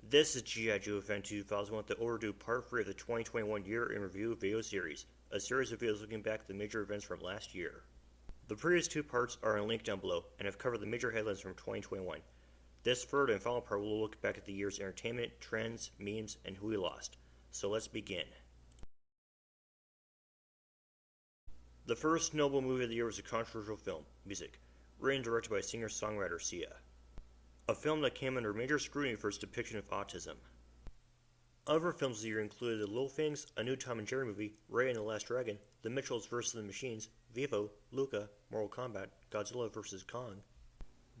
This is G.I. Joe Fan 2001 with the overdue part 3 of the 2021 Year in Review video series, a series of videos looking back at the major events from last year. The previous two parts are linked down below and have covered the major headlines from 2021. This third and final part will look back at the year's entertainment, trends, memes, and who we lost. So let's begin. The first notable movie of the year was a controversial film, Music, written and directed by singer-songwriter Sia. A film that came under major scrutiny for its depiction of autism. Other films of the year included The Little Things, a new Tom and Jerry movie, Raya and the Last Dragon, The Mitchells vs. the Machines, Vivo, Luca, Mortal Kombat, Godzilla vs. Kong,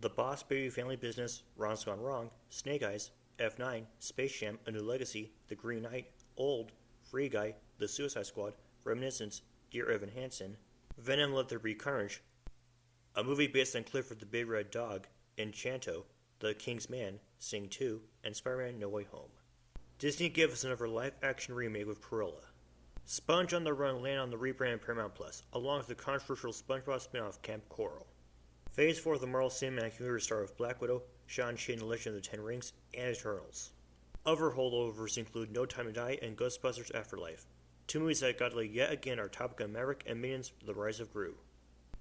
The Boss Baby Family Business, Ron's Gone Wrong, Snake Eyes, F9, Space Jam: A New Legacy, The Green Knight, Old, Free Guy, The Suicide Squad, Reminiscence, Dear Evan Hansen, Venom: Let There Be Carnage, a movie based on Clifford the Big Red Dog, Enchanto, The King's Man, Sing 2, and Spider-Man: No Way Home. Disney gave us another live-action remake with Cruella. Sponge on the Run landed on the rebranded Paramount Plus, along with the controversial SpongeBob spin-off Camp Coral. Phase 4 of the Marvel Cinematic Universe starred with Black Widow, Shang-Chi and the Legend of the Ten Rings, and Eternals. Other holdovers include No Time to Die and Ghostbusters Afterlife, two movies that got delayed yet again are Top Gun Maverick and Minions: The Rise of Gru.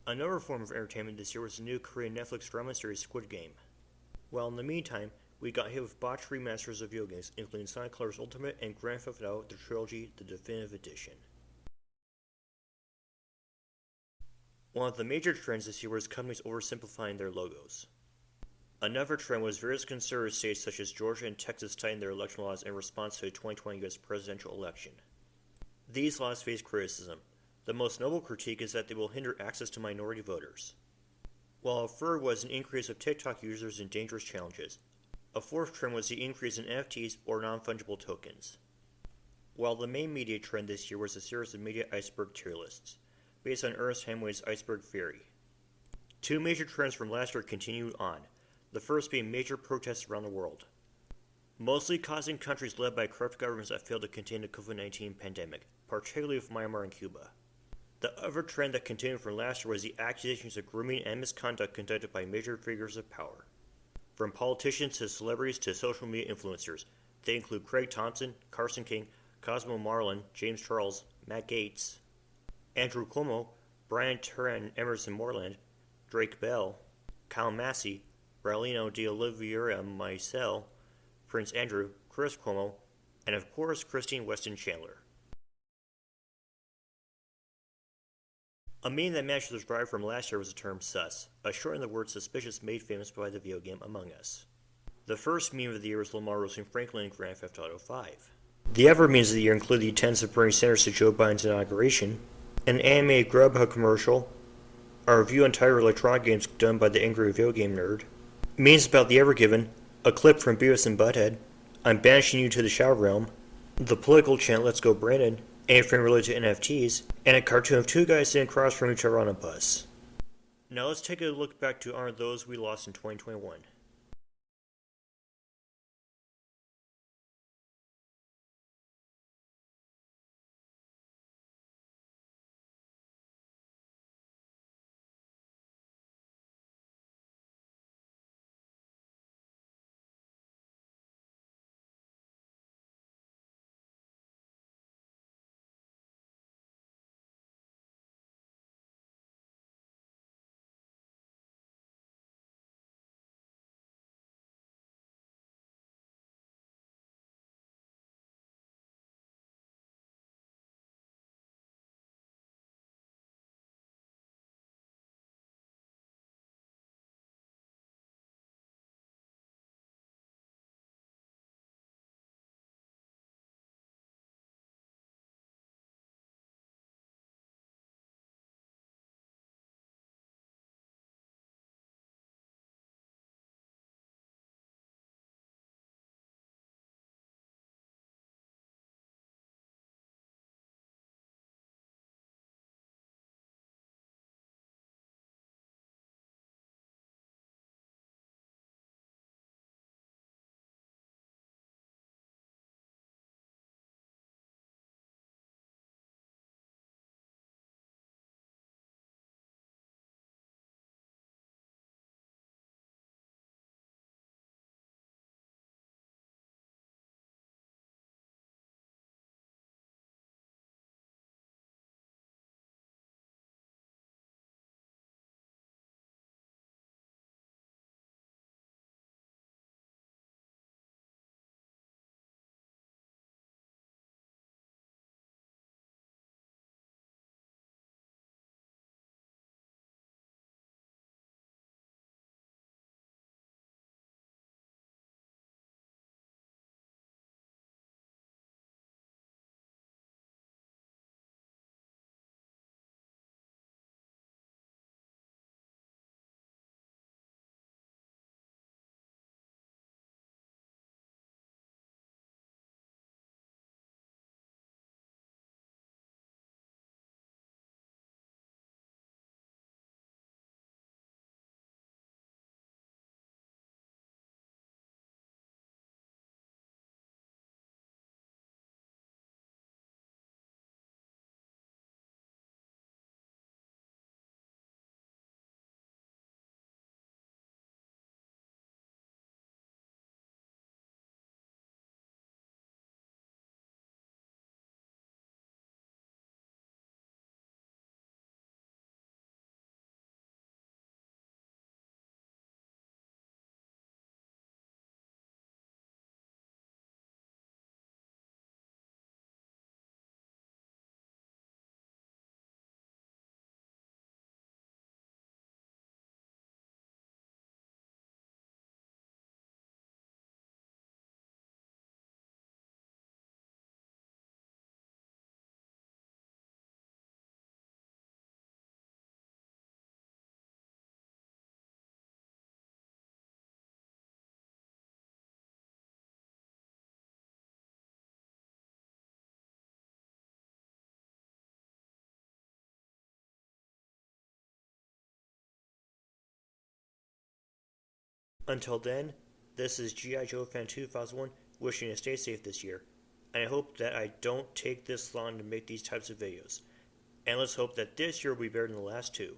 Another form of entertainment this year was the new Korean Netflix drama series Squid Game. While in the meantime, we got hit with botched remasters of video games, including Sonic Colors Ultimate and Grand Theft Auto: The Trilogy, the Definitive Edition. One of the major trends this year was companies oversimplifying their logos. Another trend was various conservative states such as Georgia and Texas tightened their election laws in response to the 2020 U.S. presidential election. These laws face criticism. The most notable critique is that they will hinder access to minority voters. While a third was an increase of TikTok users and dangerous challenges. A fourth trend was the increase in NFTs or non-fungible tokens. While the main media trend this year was a series of media iceberg tier lists, based on Ernest Hemingway's Iceberg Theory. Two major trends from last year continued on, the first being major protests around the world, mostly causing countries led by corrupt governments that failed to contain the COVID-19 pandemic, particularly with Myanmar and Cuba. The other trend that continued from last year was the accusations of grooming and misconduct conducted by major figures of power. From politicians to celebrities to social media influencers, they include Craig Thompson, Carson King, Cosmo Marlin, James Charles, Matt Gaetz, Andrew Cuomo, Brian Turner and Emerson Moreland, Drake Bell, Kyle Massey, Braulio de Oliveira Maisel, Prince Andrew, Chris Cuomo, and of course Christine Weston Chandler. A meme that managed to survive from last year was the term sus, a shortening of the word suspicious made famous by the video game Among Us. The first meme of the year was Lamar roasting Franklin in Grand Theft Auto 5. The other memes of the year include the attendance of Bernie Sanders to Joe Biden's inauguration, an animated Grubhub commercial, a review on entire electronic games done by the Angry Video Game Nerd, memes about the Evergiven, a clip from Beavis and Butthead, I'm banishing you to the Shadow Realm, the political chant Let's Go Brandon, anything related to NFTs, and a cartoon of two guys sitting across from each other on a bus. Now let's take a look back to honor those we lost in 2021. Until then, this is G.I. Joe Fan 2001 wishing you to stay safe this year, and I hope that I don't take this long to make these types of videos. And let's hope that this year will be better than the last two.